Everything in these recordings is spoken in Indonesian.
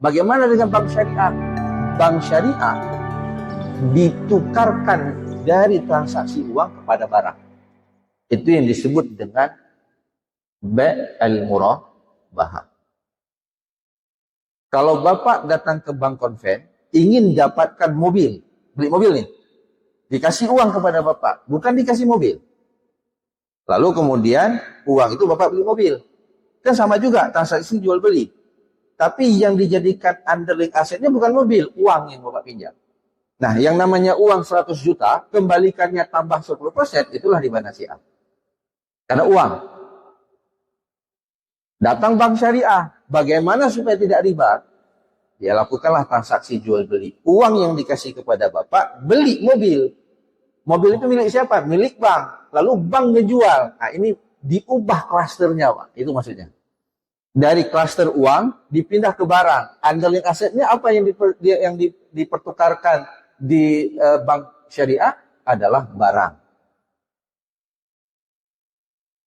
Bagaimana dengan bank syariah? Bank syariah ditukarkan dari transaksi uang kepada barang. Itu yang disebut dengan bai' al-murabahah. Kalau Bapak datang ke bank konven, ingin dapatkan mobil, beli mobil nih, dikasih uang kepada Bapak, bukan dikasih mobil. Lalu kemudian uang itu Bapak beli mobil. Kan sama juga transaksi jual beli. Tapi yang dijadikan underlying asetnya bukan mobil, uang yang Bapak pinjam. Nah, yang namanya uang 100 juta, kembalikannya tambah 10%, itulah riba nasi'ah. Karena uang. Datang bank syariah, bagaimana supaya tidak riba? Dia lakukanlah transaksi jual beli. Uang yang dikasih kepada Bapak, beli mobil. Mobil itu milik siapa? Milik bank. Lalu bank ngejual. Nah, ini diubah klasternya, Pak. Itu maksudnya. Dari klaster uang, dipindah ke barang. Underlying asetnya apa yang dipertukarkan di bank syariah adalah barang.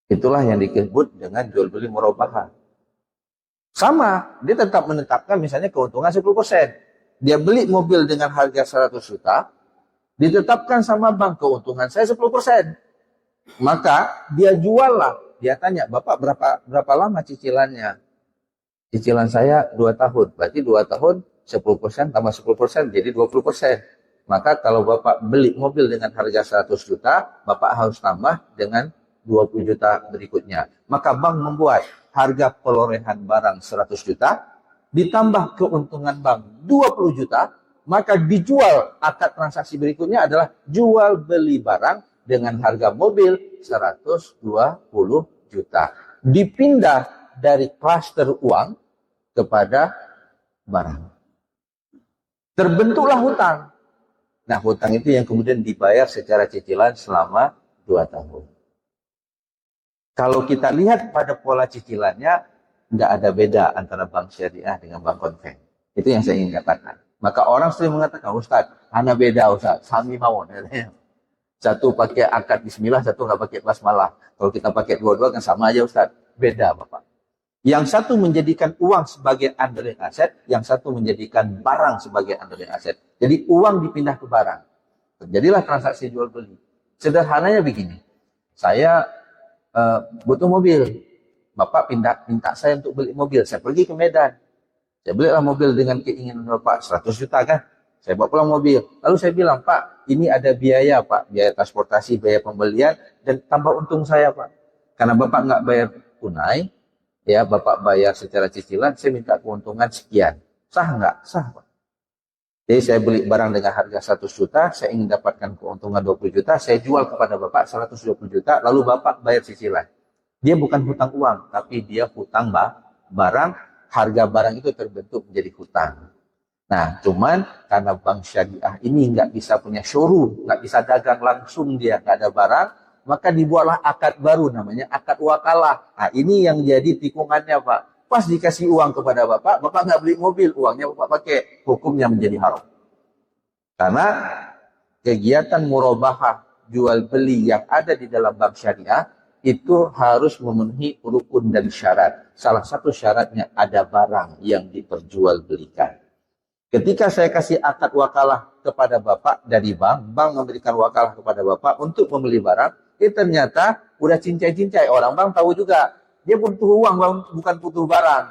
Itulah yang disebut dengan jual beli murabahah. Sama, dia tetap menetapkan misalnya keuntungan 10%. Dia beli mobil dengan harga 100 juta, ditetapkan sama bank keuntungan saya 10%. Maka dia jual lah. Dia tanya, Bapak berapa lama cicilannya? Cicilan saya 2 tahun. Berarti 2 tahun 10% tambah 10% jadi 20%. Maka kalau Bapak beli mobil dengan harga 100 juta, Bapak harus tambah dengan 20 juta berikutnya. Maka bank membuat harga perolehan barang 100 juta, ditambah keuntungan bank 20 juta, maka dijual akad transaksi berikutnya adalah jual beli barang dengan harga mobil 120 juta. Dipindah dari klaster uang kepada barang. Terbentuklah hutang. Nah, hutang itu yang kemudian dibayar secara cicilan selama 2 tahun. Kalau kita lihat pada pola cicilannya, nggak ada beda antara bank syariah dengan bank konven. Itu yang saya ingin katakan. Maka orang sering mengatakan, Ustaz, ana beda Ustaz, sami mawon. Satu pakai akad bismillah, satu nggak pakai basmalah. Kalau kita pakai dua-dua kan sama aja Ustaz. Beda Bapak. Yang satu menjadikan uang sebagai underlying aset, yang satu menjadikan barang sebagai underlying aset. Jadi uang dipindah ke barang. Terjadilah transaksi jual beli. Sederhananya begini, saya butuh mobil. Bapak minta saya untuk beli mobil. Saya pergi ke Medan. Saya belilah mobil dengan keinginan Bapak 100 juta kan. Saya bawa pulang mobil. Lalu saya bilang, Pak, ini ada biaya Pak. Biaya transportasi, biaya pembelian, dan tambah untung saya Pak. Karena Bapak nggak bayar tunai, ya Bapak bayar secara cicilan, saya minta keuntungan sekian. Sah nggak? Sah Pak. Jadi saya beli barang dengan harga 100 juta, saya ingin dapatkan keuntungan 20 juta, saya jual kepada Bapak 120 juta, lalu Bapak bayar cicilan. Dia bukan hutang uang, tapi dia hutang barang, harga barang itu terbentuk menjadi hutang. Nah, cuman karena bank syariah ini nggak bisa punya showroom, nggak bisa dagang langsung dia, nggak ada barang, maka dibuatlah akad baru namanya akad wakalah. Nah, ini yang jadi tikungannya Pak. Pas dikasih uang kepada Bapak, Bapak nggak beli mobil, uangnya Bapak pakai, hukumnya menjadi haram. Karena kegiatan murabahah jual beli yang ada di dalam bank syariah itu harus memenuhi rukun dan syarat. Salah satu syaratnya ada barang yang diperjualbelikan. Ketika saya kasih akad wakalah kepada Bapak dari bank, bank memberikan wakalah kepada Bapak untuk membeli barang, ternyata udah cincai-cincai. Orang bank tahu juga, dia butuh uang, bukan butuh barang.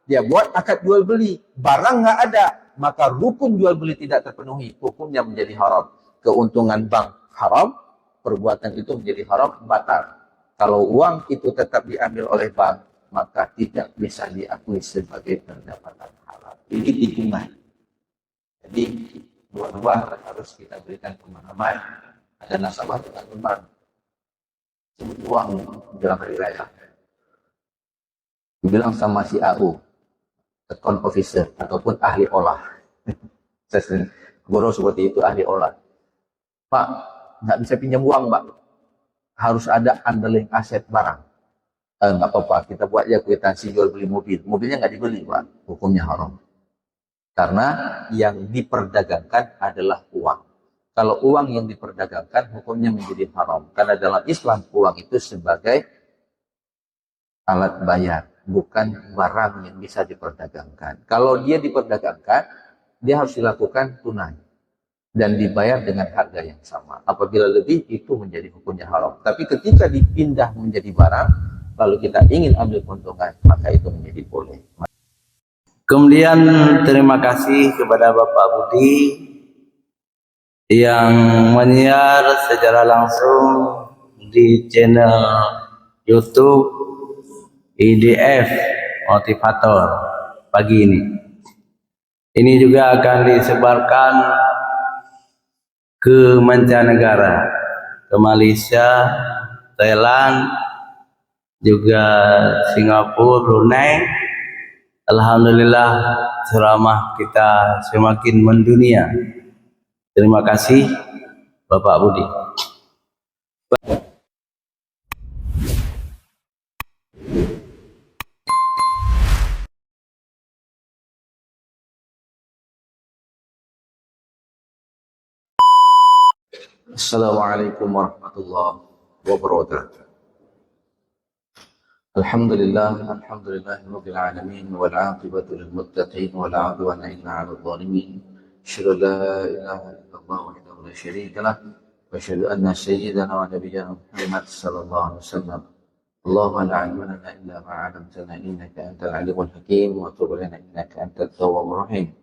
Dia buat akad jual beli, barang nggak ada, maka rukun jual beli tidak terpenuhi, hukumnya menjadi haram. Keuntungan bank haram, perbuatan itu menjadi haram, batal. Kalau uang itu tetap diambil oleh bank, maka tidak bisa diakui sebagai pendapatan halal. Ini tikungan. Jadi dua-dua harus kita berikan pemahaman. Ada nasabah dengan bank, sebut uang dalam hari raya. Dibilang sama si AU, account officer ataupun ahli olah. Saya sering guru seperti itu, ahli olah. Pak, nggak bisa pinjam uang Pak, harus ada underlying aset barang. Nggak apa-apa, kita buat aja kwitansi jual beli mobil. Mobilnya nggak dibeli Pak, hukumnya haram. Karena yang diperdagangkan adalah uang. Kalau uang yang diperdagangkan, hukumnya menjadi haram. Karena dalam Islam, uang itu sebagai alat bayar. bukan barang yang bisa diperdagangkan. Kalau dia diperdagangkan, dia harus dilakukan tunai dan dibayar dengan harga yang sama. Apabila lebih, itu menjadi hukumnya haram. Tapi ketika dipindah menjadi barang, lalu kita ingin ambil keuntungan, maka itu menjadi boleh. Kemudian terima kasih kepada Bapak Budi yang menyiar secara langsung di channel YouTube IDF Motivator pagi ini. Ini juga akan disebarkan ke mancanegara, ke Malaysia, Thailand, juga Singapura, Brunei. Alhamdulillah ceramah kita semakin mendunia. Terima kasih Bapak Budi. Assalamualaikum warahmatullahi wabarakatuh. Alhamdulillah rabbil alamin wal 'aqibatu lil muttaqin wala 'udwana illa 'alal zalimin. Asyhadu an la ilaha illallah wahdahu la syarika lah wa asyhadu anna sayyidana wa nabiyyana Muhammad sallallahu alaihi wasallam. Allahumma la 'ilma lana illa ma 'allamtana innaka antal 'alimul hakim wa tub 'alaina innaka antat tawwabur rahim.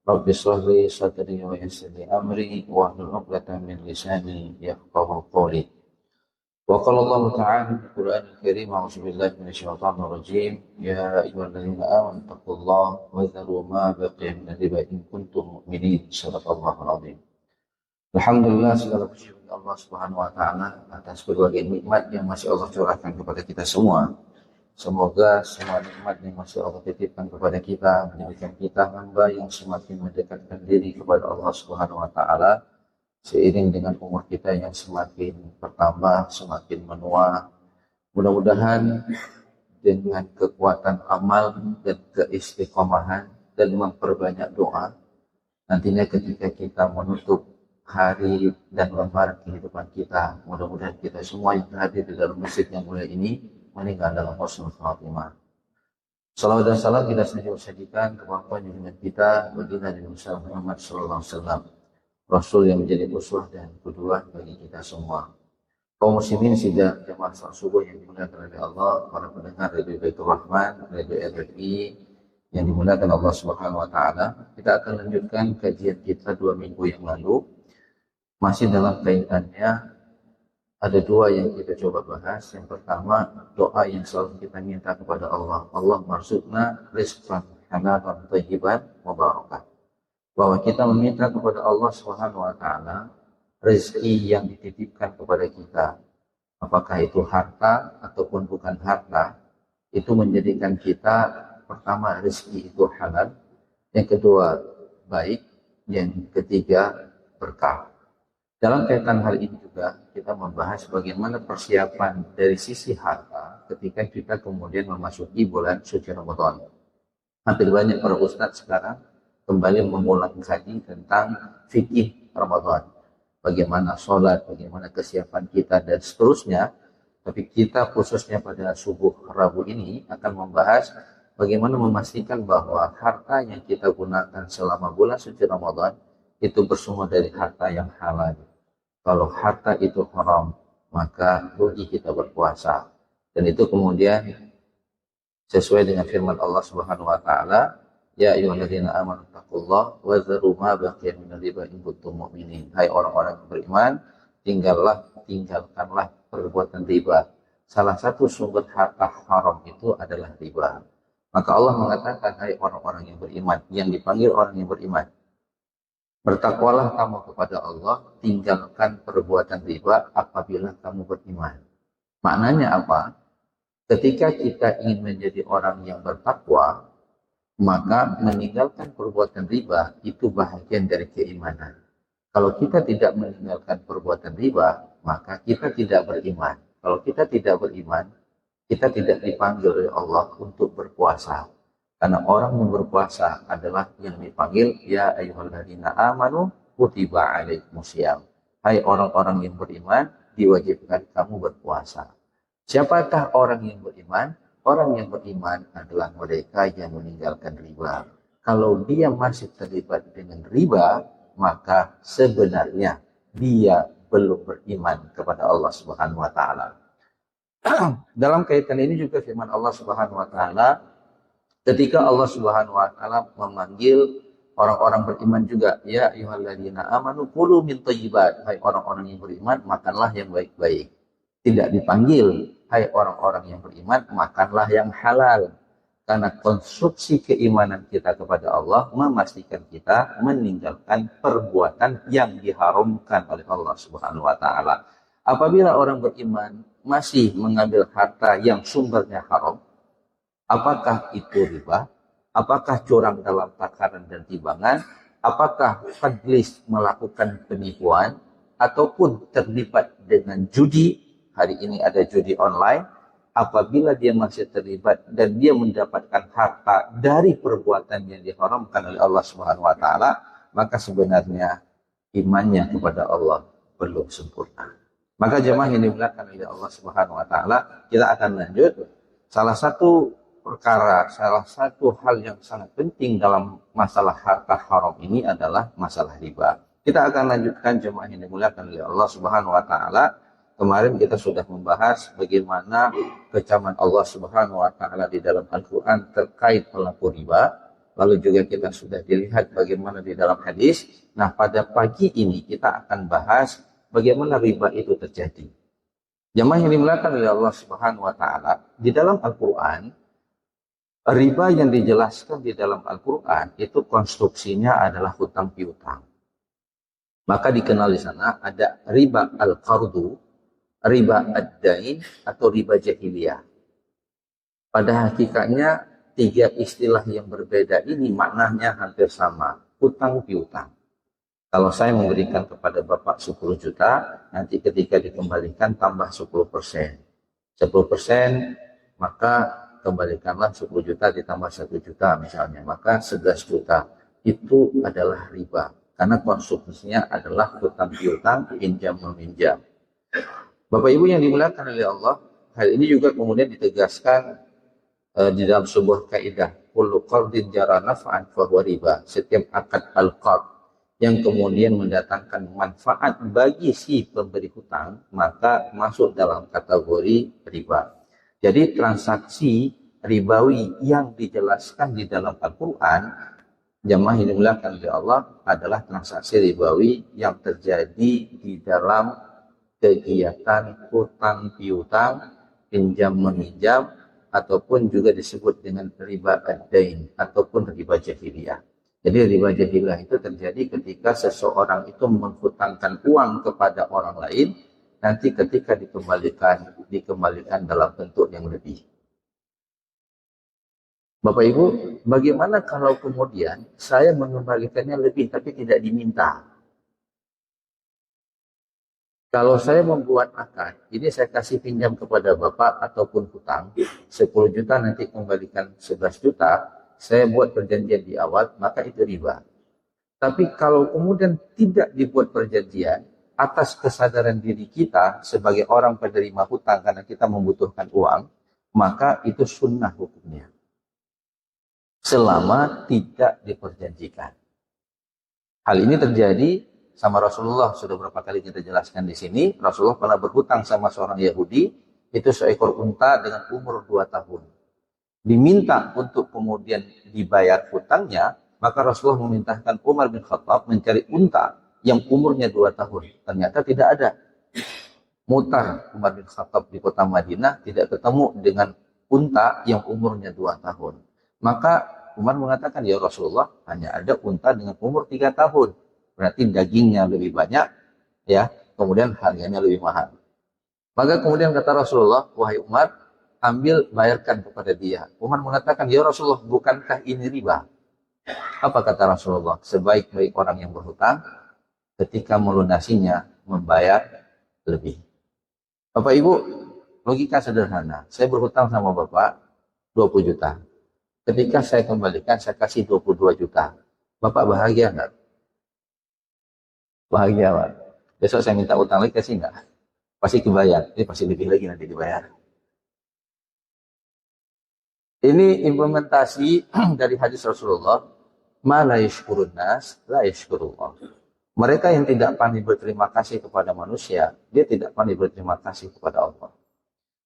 Rabbi shrah li sadri wa yassir li amri wa hlul 'uqdatam min lisani yafqahu qawli. Wa qala Allah ta'ala fil Qur'anil Karim, a'udzu billahi minasyaitonir rajim, ya ayyuhalladzina amanu taqullaha wa dharu ma baqiya minal riba in kuntum mu'minin. Shadaqallahul 'azim. Alhamdulillah, segala puji bagi Allah Subhanahu wa taala atas berbagai nikmat yang masih Allah curahkan kepada kita semua. Semoga semua nikmat yang masih Allah titipkan kepada kita menjadikan kita hamba yang semakin mendekatkan diri kepada Allah Subhanahu wa taala seiring dengan umur kita yang semakin bertambah, semakin menua. Mudah-mudahan dengan kekuatan amal dan keistiqomahan dan memperbanyak doa, nantinya ketika kita menutup hari dan lembar kehidupan kita, mudah-mudahan kita semua yang hadir di dalam masjid yang mulia ini meninggal dalam husnul khatimah. Salawat dan salam kita sajikan kepada junjungan kita baginda Nabi Muhammad sallallahu alaihi wasallam, Rasul yang menjadi uswah dan qudwah bagi kita semua. Kaum muslimin sidang jamaah salat subuh yang dimuliakan oleh Allah, para pendengar Radio Baitur Rahman, Radio RRI yang dimuliakan Allah Subhanahu wa taala. Kita akan lanjutkan kajian kita 2 minggu yang lalu. Masih dalam kaitannya ada 2 yang kita coba bahas. Yang pertama, doa yang selalu kita minta kepada Allah. Allah marzuqna rizqan halalan thayyiban mubarakan. Bahwa kita meminta kepada Allah Subhanahu wa taala rezeki yang dititipkan kepada kita, apakah itu harta ataupun bukan harta, itu menjadikan kita pertama rezeki itu halal, yang kedua baik, yang ketiga berkah. Dalam kaitan hal ini juga kita membahas bagaimana persiapan dari sisi harta ketika kita kemudian memasuki bulan suci Ramadan. Hampir banyak para ustadz sekarang kembali mengulang kaji tentang fikih Ramadan. Bagaimana sholat, bagaimana kesiapan kita, dan seterusnya. Tapi kita khususnya pada subuh Rabu ini akan membahas bagaimana memastikan bahwa harta yang kita gunakan selama bulan suci Ramadan itu bersumber dari harta yang halal. Kalau harta itu haram, maka rugi kita berpuasa. Dan itu kemudian sesuai dengan firman Allah Subhanahu wa taala, ya ayyuhalladzina amanu taqullaha wa dharu ma baqiya minal riba in kuntum mu'minin. Hai orang-orang yang beriman, tinggalkanlah perbuatan riba. Salah satu sumber harta haram itu adalah riba. Maka Allah mengatakan, hai orang-orang yang beriman, yang dipanggil orang yang beriman, bertakwalah kamu kepada Allah, tinggalkan perbuatan riba apabila kamu beriman. Maknanya apa? Ketika kita ingin menjadi orang yang bertakwa, maka meninggalkan perbuatan riba itu bahagian dari keimanan. Kalau kita tidak meninggalkan perbuatan riba, maka kita tidak beriman. Kalau kita tidak beriman, kita tidak dipanggil oleh Allah untuk berpuasa. Karena orang yang berpuasa adalah yang dipanggil, ya ayyuhalladzina amanu kutiba alaikumusiyam. Hai orang-orang yang beriman, diwajibkan kamu berpuasa. Siapakah orang yang beriman? orang yang beriman adalah mereka yang meninggalkan riba. Kalau dia masih terlibat dengan riba, maka sebenarnya dia belum beriman kepada Allah Subhanahu wa taala. Dalam kaitan ini juga firman Allah Subhanahu wa taala ketika Allah Subhanahu wa taala memanggil orang-orang beriman juga, ya ayyuhalladzina amanu kulu min thayyibat, hai orang-orang yang beriman makanlah yang baik-baik. Tidak dipanggil hai orang-orang yang beriman makanlah yang halal. Karena konstruksi keimanan kita kepada Allah memastikan kita meninggalkan perbuatan yang diharamkan oleh Allah Subhanahu wa taala. Apabila orang beriman masih mengambil harta yang sumbernya haram, apakah itu riba? Apakah curang dalam takaran dan timbangan? Apakah tadlis melakukan penipuan? Ataupun terlibat dengan judi? Hari ini ada judi online. Apabila dia masih terlibat dan dia mendapatkan harta dari perbuatan yang diharamkan oleh Allah Subhanahu wa taala, maka sebenarnya imannya kepada Allah belum sempurna. Maka jemaah yang dimuliakan oleh Allah Subhanahu wa taala, kita akan lanjut. Salah satu perkara, salah satu hal yang sangat penting dalam masalah harta haram ini adalah masalah riba. Kita akan lanjutkan jemaah yang dimuliakan oleh Allah Subhanahu wa taala. Kemarin kita sudah membahas bagaimana kecaman Allah Subhanahu wa taala di dalam Al-Qur'an terkait pelaku riba. Lalu juga kita sudah dilihat bagaimana di dalam hadis. Nah, pada pagi ini kita akan bahas bagaimana riba itu terjadi. Jemaah yang dimuliakan oleh Allah Subhanahu wa taala, di dalam Al-Qur'an riba yang dijelaskan di dalam Al-Qur'an itu konstruksinya adalah hutang piutang. Maka dikenal di sana ada riba al-qardu, riba ad-dain, atau riba jahiliyah. Pada hakikatnya tiga istilah yang berbeda ini maknanya hampir sama, hutang piutang. Kalau saya memberikan kepada Bapak 10 juta, nanti ketika dikembalikan tambah 10%. 10%, maka kembalikanlah 10 juta ditambah 1 juta misalnya, maka 11 juta. Itu adalah riba. Karena konstruksinya adalah hutang piutang, pinjam meminjam. Bapak Ibu yang dimuliakan oleh Allah, hal ini juga kemudian ditegaskan di dalam sebuah kaidah, kullu qardin jara naf'an fahuwa riba. Setiap akad al-qard yang kemudian mendatangkan manfaat bagi si pemberi hutang, maka masuk dalam kategori riba. Jadi transaksi ribawi yang dijelaskan di dalam Al-Qur'an, jamaah yang dimuliakan oleh Allah, adalah transaksi ribawi yang terjadi di dalam kegiatan hutang piutang, pinjam meminjam, ataupun juga disebut dengan riba ad-dain ataupun riba jahiliyah. Jadi riba jahiliyah itu terjadi ketika seseorang itu menghutangkan uang kepada orang lain, nanti ketika dikembalikan dalam bentuk yang lebih. Bapak Ibu, bagaimana kalau kemudian saya mengembalikannya lebih tapi tidak diminta? Kalau saya membuat akad, ini saya kasih pinjam kepada Bapak ataupun hutang, 10 juta nanti kembalikan 11 juta, saya buat perjanjian di awal, maka itu riba. Tapi kalau kemudian tidak dibuat perjanjian, atas kesadaran diri kita sebagai orang penerima hutang karena kita membutuhkan uang, maka itu sunnah hukumnya. Selama tidak diperjanjikan. Hal ini terjadi sama Rasulullah, sudah berapa kali kita jelaskan di sini. Rasulullah pernah berhutang sama seorang Yahudi, itu seekor unta dengan umur 2 tahun. Diminta untuk kemudian dibayar hutangnya, maka Rasulullah memerintahkan Umar bin Khattab mencari unta yang umurnya 2 tahun. Ternyata tidak ada. Mutar Umar bin Khattab di kota Madinah, tidak ketemu dengan unta yang umurnya 2 tahun. Maka Umar mengatakan, ya Rasulullah, hanya ada unta dengan umur 3 tahun. Berarti dagingnya lebih banyak, ya, kemudian harganya lebih mahal. Maka kemudian kata Rasulullah, wahai Umar, ambil, bayarkan kepada dia. Umar mengatakan, ya Rasulullah, bukankah ini riba? Apa kata Rasulullah? Sebaik-baik orang yang berhutang, ketika melunasinya, membayar lebih. Bapak Ibu, logika sederhana. Saya berhutang sama Bapak 20 juta. Ketika saya kembalikan, saya kasih 22 juta. Bapak bahagia nggak? Bahagia, Pak. Besok saya minta utang lagi, kasih nggak? Pasti dibayar. Ini pasti lebih lagi nanti dibayar. Ini implementasi dari hadis Rasulullah, ma la yashkurun nas la yashkurullah. Mereka yang tidak pandai berterima kasih kepada manusia, dia tidak pandai berterima kasih kepada Allah.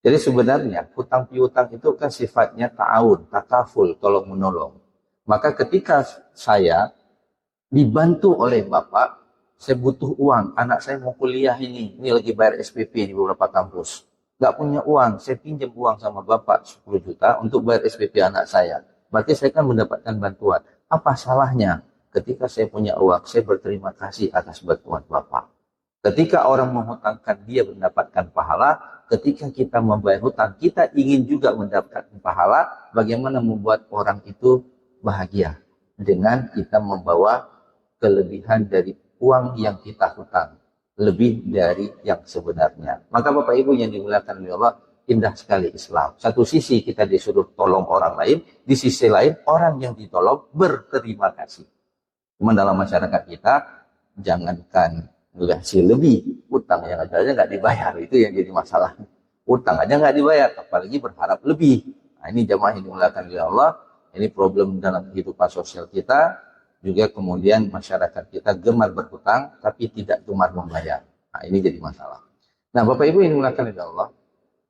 Jadi sebenarnya hutang piutang itu kan sifatnya ta'awun, takaful, tolong menolong. Maka ketika saya dibantu oleh Bapak, saya butuh uang, anak saya mau kuliah ini lagi bayar SPP di beberapa kampus. Nggak punya uang, saya pinjam uang sama Bapak 10 juta untuk bayar SPP anak saya. Berarti saya kan mendapatkan bantuan. Apa salahnya ketika saya punya uang, saya berterima kasih atas bantuan Bapak. Ketika orang menghutangkan, dia mendapatkan pahala. Ketika kita membayar hutang, kita ingin juga mendapatkan pahala. Bagaimana membuat orang itu bahagia dengan kita membawa kelebihan dari uang yang kita hutang, lebih dari yang sebenarnya. Maka Bapak Ibu yang dimuliakan oleh Allah, indah sekali Islam. Satu sisi kita disuruh tolong orang lain, di sisi lain orang yang ditolong berterima kasih. Cuma dalam masyarakat kita, jangankan ngasih lebih, utang yang aja nggak dibayar, itu yang jadi masalah. Utang aja nggak dibayar, apalagi berharap lebih. Nah, ini jamaah yang dimuliakan oleh Allah, ini problem dalam kehidupan sosial kita, juga kemudian masyarakat kita gemar berhutang, tapi tidak gemar membayar. Nah, ini jadi masalah. Nah, Bapak Ibu yang dimuliakan oleh Allah,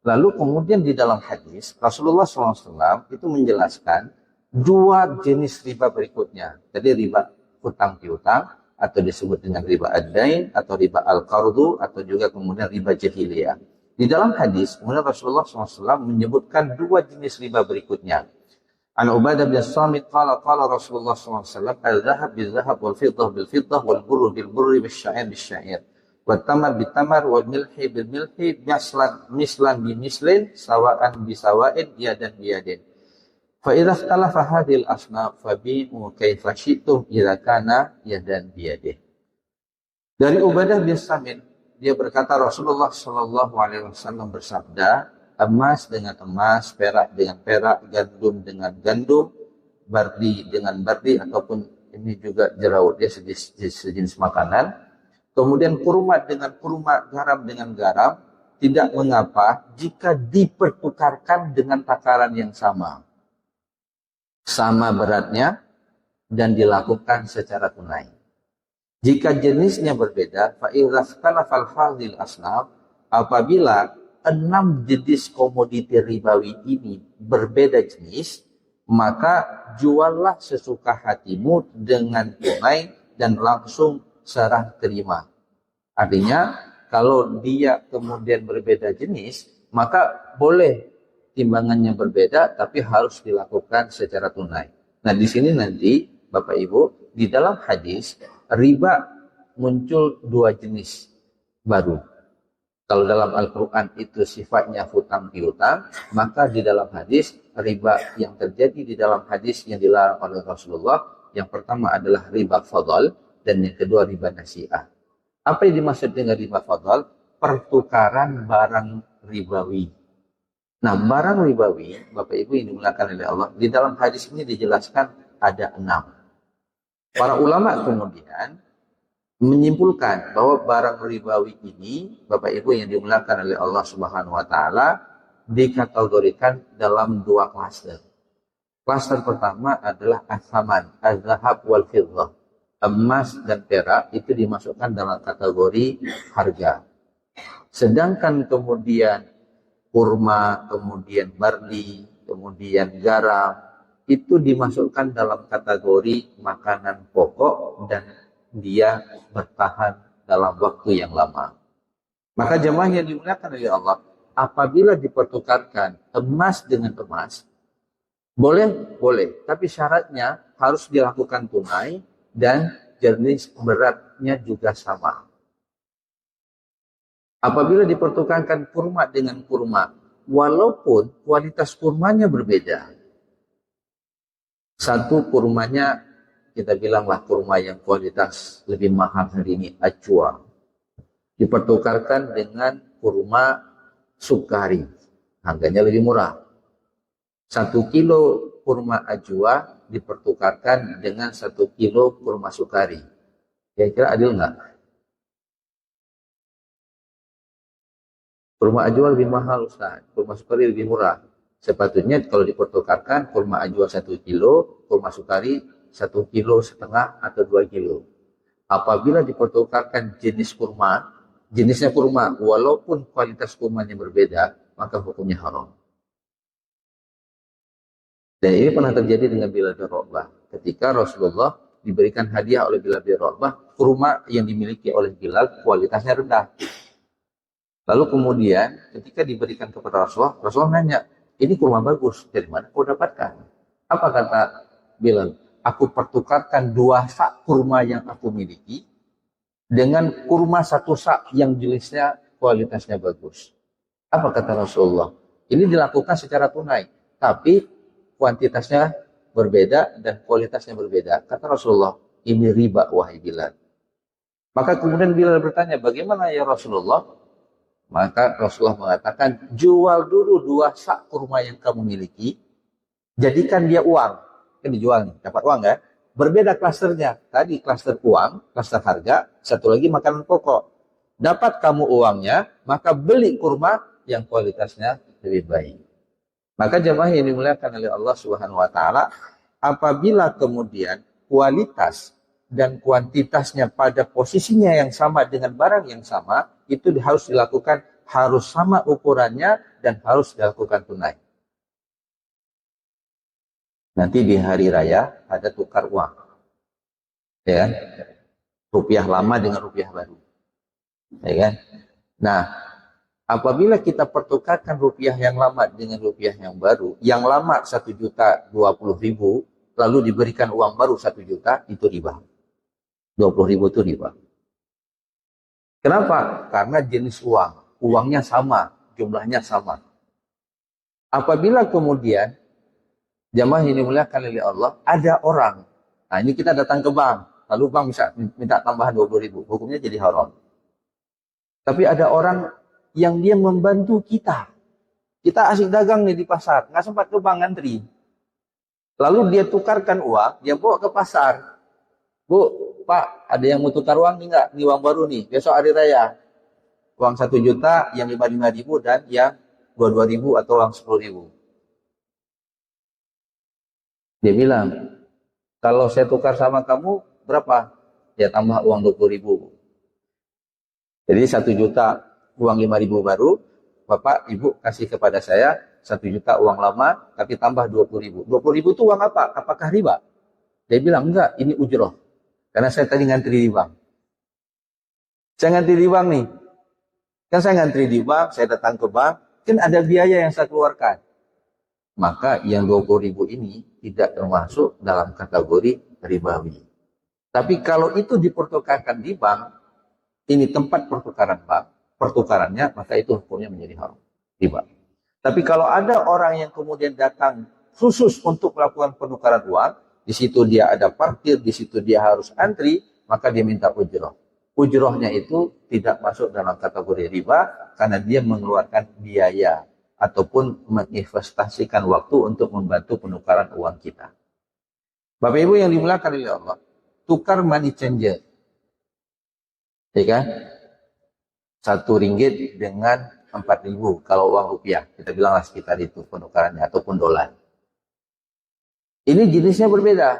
lalu kemudian di dalam hadis, Rasulullah SAW itu menjelaskan dua jenis riba berikutnya. Jadi riba hutang piutang, atau disebut dengan riba ad-dain, atau riba al-qardu, atau juga kemudian riba jahiliyah. Di dalam hadis, kemudian Rasulullah SAW menyebutkan dua jenis riba berikutnya. An Ubadah bin Samit qala Rasulullah SAW, al-zahab bil-zahab, wal-fiddah bil-fiddah, wal-burru bil-burri, bil-syair bil-syair, wal-tamar bil-tamar, wal-milhi bil-milhi, mislan bi-mislin, sawa'an bi-sawa'in, yadan bi-yadin. فإذا اختلف هذه الأصناف فبيعوا كيف شئتم إذا كان يدا بيده. Dari Ubadah bin Samit, dia berkata Rasulullah Shallallahu Alaihi Wasallam bersabda, emas dengan emas, perak dengan perak, gandum dengan gandum, barli dengan barli, ataupun ini juga jerawat, dia sejenis makanan. Kemudian kurma dengan kurma, garam dengan garam, tidak mengapa jika dipertukarkan dengan takaran yang sama beratnya, dan dilakukan secara tunai. Jika jenisnya berbeda, apabila 6 jenis komoditi ribawi ini berbeda jenis, maka juallah sesuka hatimu dengan tunai dan langsung serah terima. Artinya, kalau dia kemudian berbeda jenis, maka boleh timbangannya berbeda, tapi harus dilakukan secara tunai. Nah, di sini nanti, Bapak Ibu, di dalam hadis, riba muncul 2 jenis baru. Kalau dalam Al-Quran itu sifatnya hutang piutang, maka di dalam hadis, riba yang terjadi di dalam hadis yang dilarang oleh Rasulullah, yang pertama adalah riba fadl, dan yang kedua riba nasi'ah. Apa yang dimaksud dengan riba fadl? Pertukaran barang ribawi. Nah, barang ribawi, Bapak Ibu yang dimuliakan oleh Allah, di dalam hadis ini dijelaskan ada 6. Para ulama kemudian menyimpulkan bahwa barang ribawi ini, Bapak Ibu yang dimuliakan oleh Allah Subhanahu wa taala, dikategorikan dalam 2 klaster. Klaster pertama adalah as-saman, az-zahab wal fiddah. Emas dan perak itu dimasukkan dalam kategori harga. Sedangkan kemudian kurma, kemudian barli, kemudian garam, itu dimasukkan dalam kategori makanan pokok dan dia bertahan dalam waktu yang lama. Maka jemaah yang dimuliakan oleh Allah, apabila dipertukarkan emas dengan emas, boleh, tapi syaratnya harus dilakukan tunai dan jenis beratnya juga sama. Apabila dipertukarkan kurma dengan kurma, walaupun kualitas kurmanya berbeda. Satu kurmanya, kita bilanglah kurma yang kualitas lebih mahal hari ini, ajwa. Dipertukarkan dengan kurma sukari, harganya lebih murah. 1 kilo kurma ajwa dipertukarkan dengan 1 kilo kurma sukari. Kira-kira adil nggak? Kurma ajwa lebih mahal, Ustaz. Kurma sukari lebih murah. Sepatutnya kalau dipertukarkan kurma ajwa 1 kilo, kurma sukari 1,5 kilo atau 2 kilo. Apabila dipertukarkan jenisnya kurma, walaupun kualitas kurmanya berbeda, maka hukumnya haram. Dan ini pernah terjadi dengan Bilal bin Rabah. Ketika Rasulullah diberikan hadiah oleh Bilal bin Rabah, kurma yang dimiliki oleh Bilal kualitasnya rendah. Lalu kemudian ketika diberikan kepada Rasulullah, Rasulullah nanya, ini kurma bagus, dari mana kau dapatkan? Apa kata Bilal? Aku pertukarkan 2 sak kurma yang aku miliki dengan kurma 1 sak yang jenisnya kualitasnya bagus. Apa kata Rasulullah? Ini dilakukan secara tunai, tapi kuantitasnya berbeda dan kualitasnya berbeda. Kata Rasulullah, ini riba wahai Bilal. Maka kemudian Bilal bertanya, bagaimana ya Rasulullah? Maka Rasulullah mengatakan, jual dulu 2 sak kurma yang kamu miliki, jadikan dia uang. Kan dijual nih, dapat uang kan? Berbeda klasternya. Tadi klaster uang, klaster harga, satu lagi makanan pokok. Dapat kamu uangnya, maka beli kurma yang kualitasnya lebih baik. Maka jemaah yang dimuliakan oleh Allah Subhanahu wa taala, apabila kemudian kualitas dan kuantitasnya pada posisinya yang sama dengan barang yang sama, itu harus dilakukan, harus sama ukurannya dan harus dilakukan tunai. Nanti di hari raya ada tukar uang, ya kan? Rupiah lama dengan rupiah baru, ya kan? Nah, apabila kita pertukarkan rupiah yang lama dengan rupiah yang baru, yang lama 1.020.000, lalu diberikan uang baru 1 juta, itu riba. 20.000 itu riba. Kenapa? Karena jenis uangnya sama, jumlahnya sama. Apabila kemudian jamaah ini dimuliakan oleh Allah, ada orang, nah ini kita datang ke bank, lalu bank bisa minta tambahan 20.000, hukumnya jadi haram. Tapi ada orang yang dia membantu kita asik dagang nih di pasar, nggak sempat ke bank ngantri, lalu dia tukarkan uang, dia bawa ke pasar. Bu, Pak, ada yang mau tukar uang nih nggak? Ini uang baru nih, besok hari raya. Uang 1 juta, yang 55.000 dan yang 22.000 atau uang 10.000. Dia bilang, kalau saya tukar sama kamu, berapa? Dia tambah uang 20.000. Jadi 1 juta uang 5.000 baru, Bapak, Ibu kasih kepada saya 1 juta uang lama, tapi tambah 20.000. 20.000 itu uang apa? Apakah riba? Dia bilang, enggak, ini ujroh. Karena saya tadi ngantri di bank. Saya ngantri di bank nih. Kan saya ngantri di bank, saya datang ke bank, kan ada biaya yang saya keluarkan. Maka yang 20.000 ini tidak termasuk dalam kategori ribawi. Tapi kalau itu dipertukarkan di bank, ini tempat pertukaran bank, pertukarannya, maka itu hukumnya menjadi haram, riba. Tapi kalau ada orang yang kemudian datang khusus untuk melakukan penukaran uang, di situ dia ada parkir, di situ dia harus antri, maka dia minta ujroh. Ujrohnya itu tidak masuk dalam kategori riba karena dia mengeluarkan biaya ataupun menginvestasikan waktu untuk membantu penukaran uang kita. Bapak Ibu yang dimuliakan oleh Allah, tukar money changer, ya kan? 1 ringgit dengan 4.000 kalau uang rupiah, kita bilanglah sekitar itu penukarannya, ataupun dolar. Ini jenisnya berbeda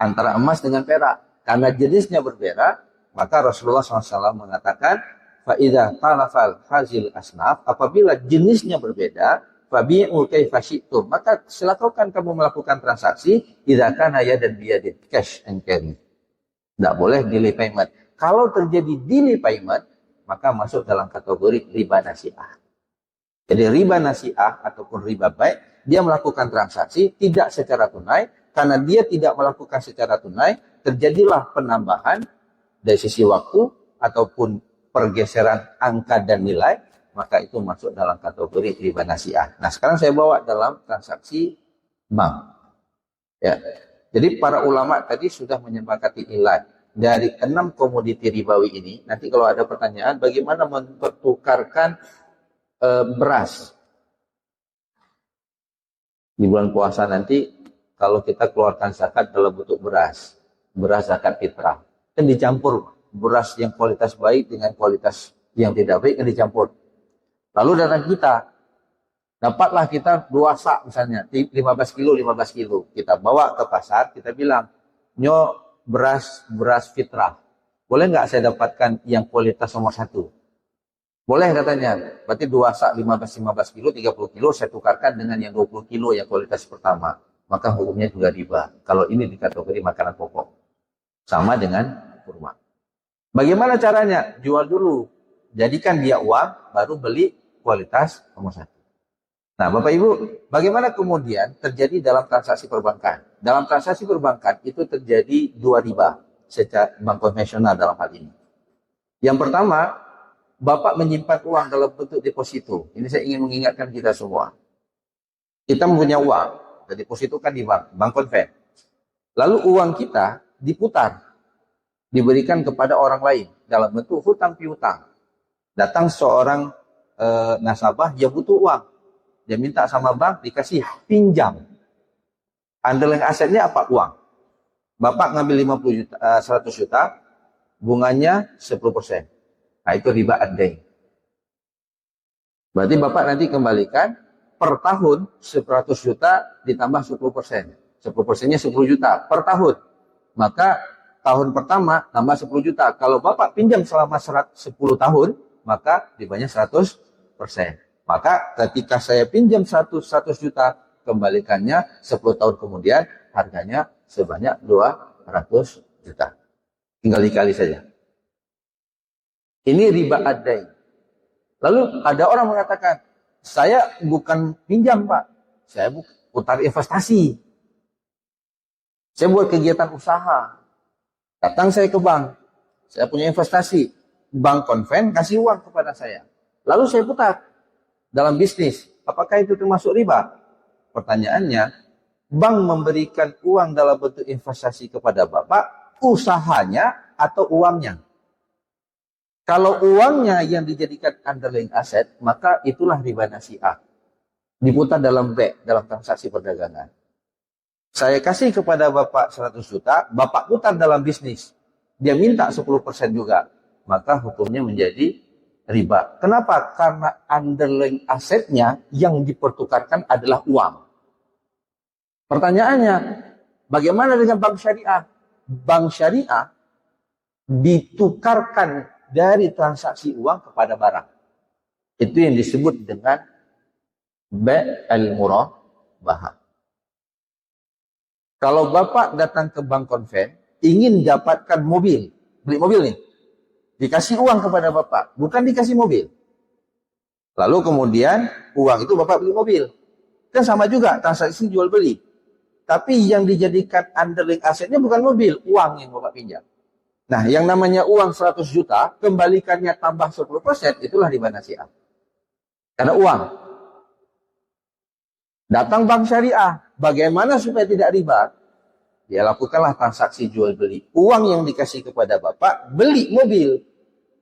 antara emas dengan perak. Karena jenisnya berbeda, maka Rasulullah SAW mengatakan, fa'idha talafal hazil asnaf, apabila jenisnya berbeda, fabi'u kaifa syi'tum, maka silakan kamu melakukan transaksi, idza kana yadan biyadin, cash and carry. Tidak boleh delay payment. Kalau terjadi delay payment, maka masuk dalam kategori riba nasi'ah. Jadi riba nasi'ah ataupun riba baik, dia melakukan transaksi tidak secara tunai, karena dia tidak melakukan secara tunai, terjadilah penambahan dari sisi waktu ataupun pergeseran angka dan nilai, maka itu masuk dalam kategori riba nasi'ah. Nah, sekarang saya bawa dalam transaksi bank. Ya. Jadi para ulama tadi sudah menyepakati nilai dari 6 komoditi ribawi ini. Nanti kalau ada pertanyaan, bagaimana mempertukarkan beras di bulan puasa nanti, kalau kita keluarkan zakat dalam bentuk beras zakat fitrah, kan dicampur beras yang kualitas baik dengan kualitas yang tidak baik, kan dicampur. Lalu datang kita, Dapatlah kita 2 sak misalnya, 15 kilo, 15 kilo. Kita bawa ke pasar, kita bilang, nyo beras fitrah. Boleh nggak saya dapatkan yang kualitas nomor 1? Boleh katanya. Berarti 2 sak 15 kilo, 30 kilo saya tukarkan dengan yang 20 kilo yang kualitas pertama. Maka hukumnya juga riba. Kalau ini di kategori makanan pokok. Sama dengan kurma. Bagaimana caranya? Jual dulu. Jadikan dia uang, baru beli kualitas nomor 1. Nah, Bapak Ibu, bagaimana kemudian terjadi dalam transaksi perbankan? Dalam transaksi perbankan itu terjadi 2 riba secara bank konvensional dalam hal ini. Yang pertama, Bapak menyimpan uang dalam bentuk deposito. Ini saya ingin mengingatkan kita semua. Kita mempunyai uang, dan deposito kan di bank konven. Lalu uang kita diputar, diberikan kepada orang lain dalam bentuk hutang piutang. Datang seorang nasabah yang butuh uang. Dia minta sama bank dikasih pinjam. Underlying asetnya apa? Uang. Bapak ngambil 100 juta, bunganya 10%. Nah, itu riba ad-dain. Berarti Bapak nanti kembalikan per tahun 100 juta ditambah 10%. 10%-nya 10 juta per tahun. Maka tahun pertama tambah 10 juta. Kalau Bapak pinjam selama 10 tahun, maka ribanya 100%. Maka ketika saya pinjam 100 juta, kembalikannya 10 tahun kemudian harganya sebanyak 200 juta. Tinggal dikali saja. Ini riba ad-dain. Lalu ada orang mengatakan, saya bukan pinjam Pak, saya putar investasi. Saya buat kegiatan usaha. Datang saya ke bank, saya punya investasi. Bank konven kasih uang kepada saya. Lalu saya putar dalam bisnis. Apakah itu termasuk riba? Pertanyaannya, bank memberikan uang dalam bentuk investasi kepada Bapak, usahanya atau uangnya? Kalau uangnya yang dijadikan underlying aset, maka itulah riba nasi'ah. Diputar dalam dalam transaksi perdagangan. Saya kasih kepada Bapak 100 juta, Bapak putar dalam bisnis. Dia minta 10% juga. Maka hukumnya menjadi riba. Kenapa? Karena underlying asetnya yang dipertukarkan adalah uang. Pertanyaannya, bagaimana dengan bank syariah? Bank syariah ditukarkan dari transaksi uang kepada barang. Itu yang disebut dengan bai' al-murabahah. Kalau Bapak datang ke bank konven, ingin dapatkan mobil, beli mobil nih, dikasih uang kepada Bapak, bukan dikasih mobil. Lalu kemudian uang itu Bapak beli mobil. Kan sama juga transaksi jual beli. Tapi yang dijadikan underlying asetnya bukan mobil, uang yang Bapak pinjam. Nah, yang namanya uang 100 juta, kembalikannya tambah 10%, itulah riba nasi'ah. Karena uang. Datang bank syariah, bagaimana supaya tidak riba? Ya lakukanlah transaksi jual beli. Uang yang dikasih kepada Bapak, beli mobil.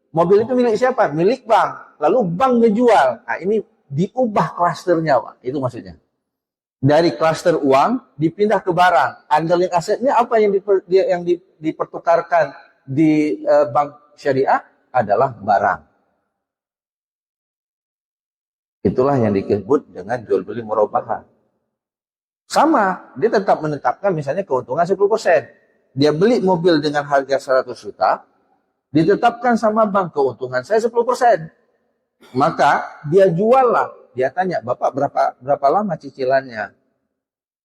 Mobil itu milik siapa? Milik bank. Lalu bank ngejual. Nah, ini diubah klasternya, Pak. Itu maksudnya. Dari klaster uang, dipindah ke barang. Underlying asetnya apa yang dipertukarkan di bank syariah adalah barang. Itulah yang disebut dengan jual beli murabahah. Sama, dia tetap menetapkan misalnya keuntungan 10%. Dia beli mobil dengan harga 100 juta, ditetapkan sama bank keuntungan saya 10%. Maka dia jual lah. Dia tanya, Bapak berapa lama cicilannya?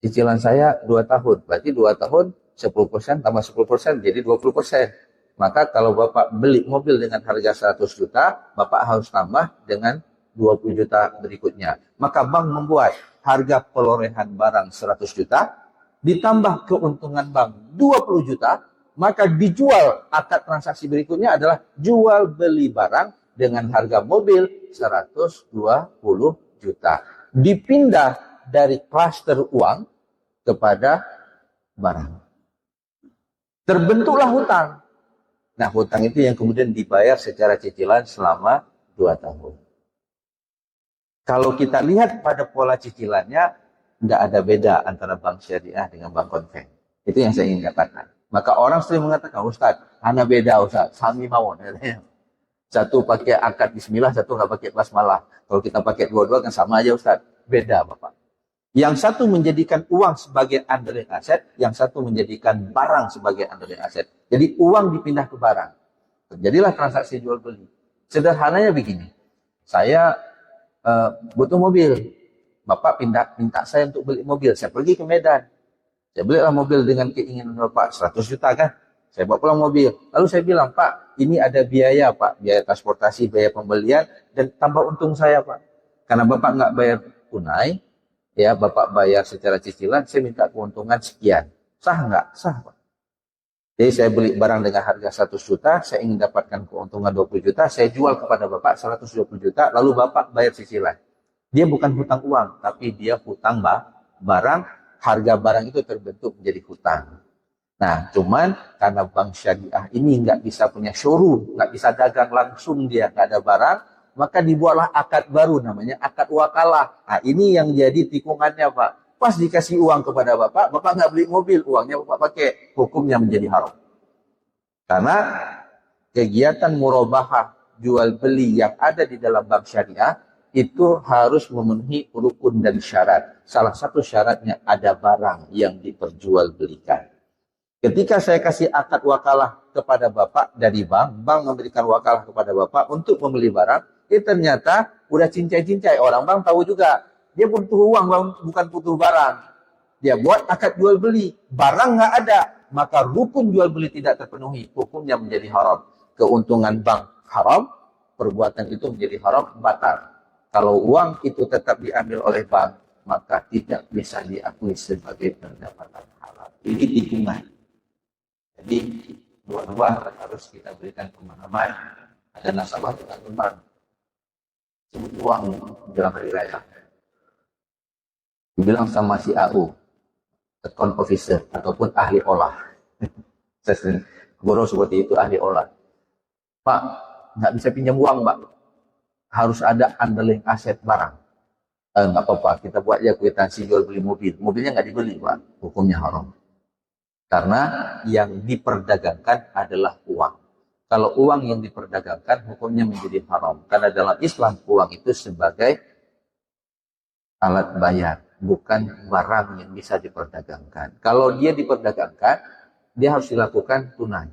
Cicilan saya 2 tahun. Berarti 2 tahun 10% tambah 10% jadi 20%. Maka kalau Bapak beli mobil dengan harga 100 juta, Bapak harus tambah dengan 20 juta berikutnya. Maka bank membuat harga perolehan barang 100 juta, ditambah keuntungan bank 20 juta, maka dijual akad transaksi berikutnya adalah jual beli barang dengan harga mobil 120 juta. Dipindah dari klaster uang kepada barang. Terbentuklah hutang. Nah, hutang itu yang kemudian dibayar secara cicilan selama 2 tahun. Kalau kita lihat pada pola cicilannya, tidak ada beda antara bank syariah dengan bank konven. Itu yang saya ingin katakan. Maka orang sering mengatakan, Ustaz, hanya beda Ustaz, sami mawon. Satu pakai akad bismillah, satu nggak pakai basmalah. Kalau kita pakai dua-dua kan sama aja Ustaz. beda Bapak. Yang satu menjadikan uang sebagai underlying aset, yang satu menjadikan barang sebagai underlying aset. Jadi uang dipindah ke barang. Terjadilah transaksi jual beli. Sederhananya begini, saya butuh mobil, Bapak minta saya untuk beli mobil, saya pergi ke Medan, saya belilah mobil dengan keinginan Bapak 100 juta kan, saya bawa pulang mobil, lalu saya bilang, Pak, ini ada biaya Pak, biaya transportasi, biaya pembelian, dan tambah untung saya Pak, karena Bapak nggak bayar tunai, ya Bapak bayar secara cicilan, saya minta keuntungan sekian. Sah nggak? Sah Pak. Jadi saya beli barang dengan harga 100 juta, saya ingin dapatkan keuntungan 20 juta, saya jual kepada Bapak 120 juta, lalu Bapak bayar cicilan. Dia bukan hutang uang, tapi dia hutang barang, harga barang itu terbentuk menjadi hutang. Nah, cuman karena bank syariah ini nggak bisa punya showroom, nggak bisa dagang langsung, dia nggak ada barang, maka dibuatlah akad baru namanya akad wakalah. Nah, ini yang jadi tikungannya Pak. Pas dikasih uang kepada Bapak, Bapak nggak beli mobil, uangnya Bapak pakai, hukumnya menjadi haram. Karena kegiatan murabahah jual beli yang ada di dalam bank syariah itu harus memenuhi rukun dan syarat. Salah satu syaratnya ada barang yang diperjualbelikan. Ketika saya kasih akad wakalah kepada Bapak dari bank, bank memberikan wakalah kepada Bapak untuk membeli barang, ternyata udah cincai-cincai. Orang bank tahu juga, dia butuh uang, bukan butuh barang. Dia buat akad jual beli, barang nggak ada, maka rukun jual beli tidak terpenuhi, hukumnya menjadi haram. Keuntungan bank haram, perbuatan itu menjadi haram, batal. Kalau uang itu tetap diambil oleh bank, maka tidak bisa diakui sebagai pendapatan halal. Ini tikungan. Jadi dua-dua harus kita berikan pemahaman. Ada nasabah dengan bank, sebut uang dalam hari raya. Dibilang sama si AU, account officer ataupun ahli olah. Saya guru seperti itu, ahli olah. Pak, nggak bisa pinjam uang, Pak. Harus ada underlying aset barang. Nggak apa-apa, kita buat ya kwitansi jual beli mobil. Mobilnya nggak dibeli, Pak. Hukumnya haram. Karena yang diperdagangkan adalah uang. Kalau uang yang diperdagangkan, hukumnya menjadi haram. Karena dalam Islam, uang itu sebagai alat bayar, bukan barang yang bisa diperdagangkan. Kalau dia diperdagangkan, dia harus dilakukan tunai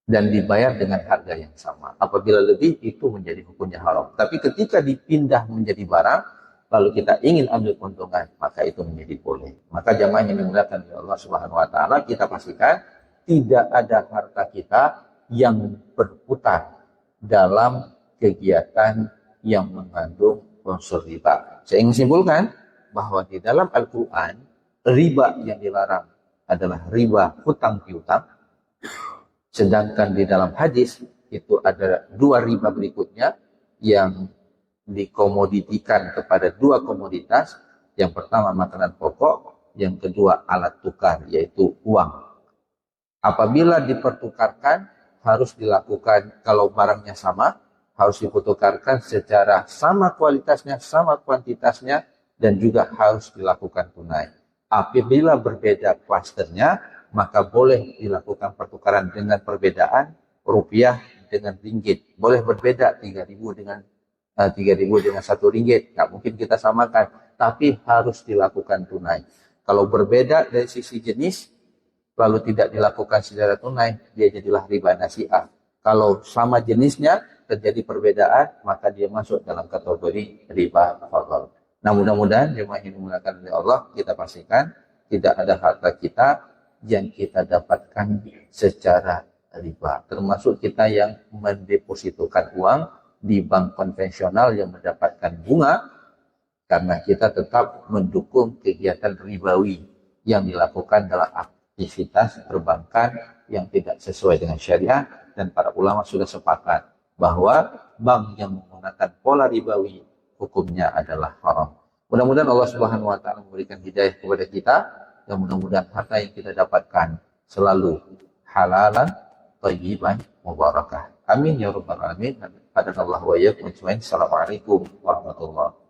dan dibayar dengan harga yang sama. Apabila lebih, itu menjadi hukumnya haram. Tapi ketika dipindah menjadi barang, lalu kita ingin ambil keuntungan, maka itu menjadi boleh. Maka jamaah yang dimuliakan oleh Allah Subhanahu wa taala, kita pastikan tidak ada harta kita yang berputar dalam kegiatan yang mengandung unsur riba. Saya ingin simpulkan bahwa di dalam Al-Qur'an, riba yang dilarang adalah riba hutang piutang. Sedangkan di dalam hadis itu ada dua riba berikutnya yang dikomoditikan kepada dua komoditas. Yang pertama makanan pokok, yang kedua alat tukar, yaitu uang. Apabila dipertukarkan, harus dilakukan, kalau barangnya sama, harus dipertukarkan secara sama kualitasnya, sama kuantitasnya, dan juga harus dilakukan tunai. Apabila berbeda klasternya, maka boleh dilakukan pertukaran dengan perbedaan rupiah dengan ringgit. Boleh berbeda 3.000 dengan 3.000 dengan 1 ringgit. Nggak mungkin kita samakan, tapi harus dilakukan tunai. Kalau berbeda dari sisi jenis, lalu tidak dilakukan secara tunai, dia jadilah riba nasi'ah. Kalau sama jenisnya, terjadi perbedaan, maka dia masuk dalam kategori riba fadl. Nah, mudah-mudahan jemaah yang dimuliakan oleh Allah, kita pastikan tidak ada harta kita yang kita dapatkan secara riba. Termasuk kita yang mendepositokan uang di bank konvensional yang mendapatkan bunga, karena kita tetap mendukung kegiatan ribawi yang dilakukan dalam aktivitas perbankan yang tidak sesuai dengan syariah, dan para ulama sudah sepakat bahwa bank yang menggunakan pola ribawi hukumnya adalah haram. Mudah-mudahan Allah Subhanahu wa taala memberikan hidayah kepada kita, dan mudah-mudahan harta yang kita dapatkan selalu halalan, thayyiban, mubarakah. Amin ya rabbal alamin. Hadanallahu wa iyyakum ajmain. Assalamualaikum warahmatullahi wabarakatuh.